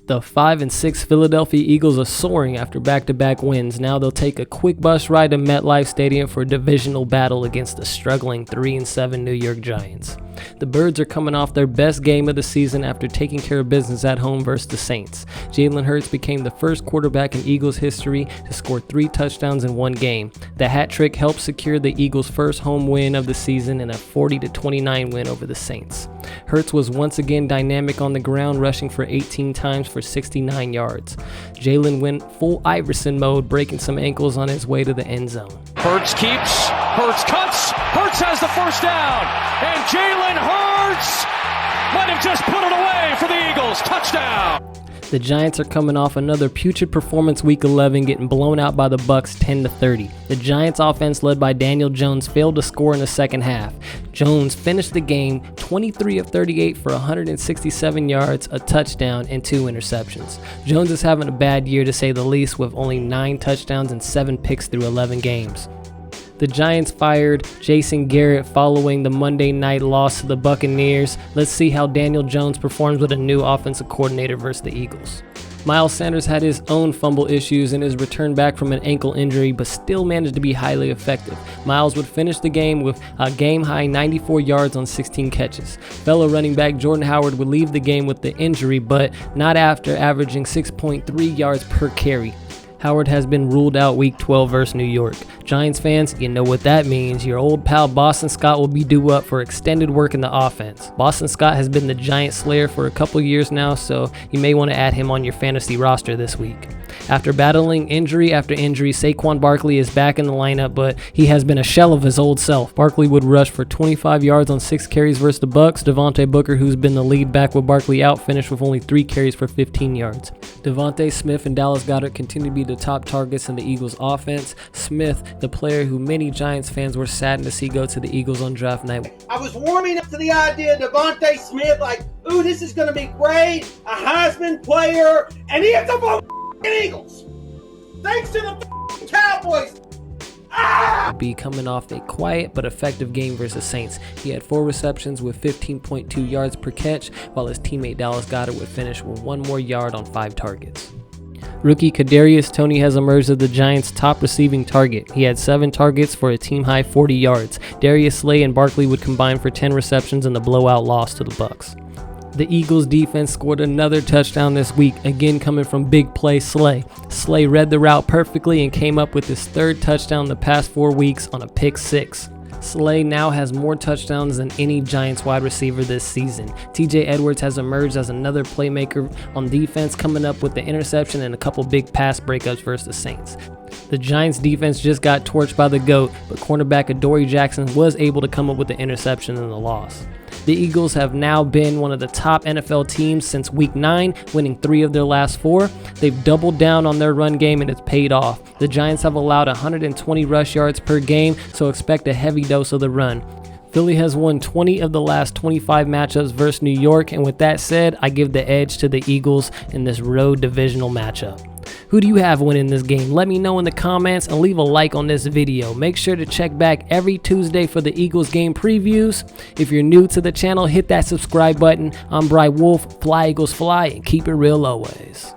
The 5-6 Philadelphia Eagles are soaring after back-to-back wins. Now they'll take a quick bus ride to MetLife Stadium for a divisional battle against the struggling 3-7 New York Giants. The Birds are coming off their best game of the season after taking care of business at home versus the Saints. Jalen Hurts became the first quarterback in Eagles history to score 3 touchdowns in one game. The hat trick helped secure the Eagles' first home win of the season and a 40-29 win over the Saints. Hurts was once again dynamic on the ground, rushing for 18 times for 69 yards. Jalen went full Iverson mode, breaking some ankles on his way to the end zone. Hurts keeps, Hurts cuts, Hurts has the first down, and Jalen Hurts might have just put it away for the Eagles. Touchdown! The Giants are coming off another putrid performance week 11, getting blown out by the Bucs 10-30. The Giants offense led by Daniel Jones failed to score in the second half. Jones finished the game 23 of 38 for 167 yards, a touchdown, and 2 interceptions. Jones is having a bad year to say the least, with only 9 touchdowns and 7 picks through 11 games. The Giants fired Jason Garrett following the Monday night loss to the Buccaneers. Let's see how Daniel Jones performs with a new offensive coordinator versus the Eagles. Miles Sanders had his own fumble issues in his return back from an ankle injury, but still managed to be highly effective. Miles would finish the game with a game-high 94 yards on 16 catches. Fellow running back Jordan Howard would leave the game with the injury, but not after averaging 6.3 yards per carry. Howard has been ruled out Week 12 versus New York. Giants fans, you know what that means. Your old pal Boston Scott will be due up for extended work in the offense. Boston Scott has been the Giant Slayer for a couple years now, so you may want to add him on your fantasy roster this week. After battling injury after injury, Saquon Barkley is back in the lineup, but he has been a shell of his old self. Barkley would rush for 25 yards on 6 carries versus the Bucs. Devontae Booker, who's been the lead back with Barkley out, finished with only 3 carries for 15 yards. Devontae Smith and Dallas Goedert continue to be the top targets in the Eagles' offense. Smith, the player who many Giants fans were saddened to see go to the Eagles on draft night. I was warming up to the idea of Devontae Smith, like, ooh, this is going to be great, a Heisman player, and he ends up on Eagles. Thanks to the Cowboys. Be coming off a quiet but effective game versus Saints. He had 4 receptions with 15.2 yards per catch, while his teammate Dallas Goedert would finish with 1 more yard on 5 targets. Rookie Kadarius Toney has emerged as the Giants' top receiving target. He had 7 targets for a team-high 40 yards. Darius Slay and Barkley would combine for 10 receptions in the blowout loss to the Bucs. The Eagles defense scored another touchdown this week, again coming from big play Slay. Slay read the route perfectly and came up with his 3rd touchdown the past 4 weeks on a pick 6. Slay now has more touchdowns than any Giants wide receiver this season. TJ Edwards has emerged as another playmaker on defense, coming up with the interception and a couple big pass breakups versus the Saints. The Giants defense just got torched by the GOAT, but cornerback Adoree Jackson was able to come up with the interception in the loss. The Eagles have now been one of the top NFL teams since Week 9, winning 3 of their last 4. They've doubled down on their run game and it's paid off. The Giants have allowed 120 rush yards per game, so expect a heavy dose of the run. Philly has won 20 of the last 25 matchups versus New York, and with that said, I give the edge to the Eagles in this road divisional matchup. Who do you have winning this game? Let me know in the comments and leave a like on this video. Make sure to check back every Tuesday for the Eagles game previews. If you're new to the channel, hit that subscribe button. I'm Bry Wolf, Fly Eagles Fly, and keep it real always.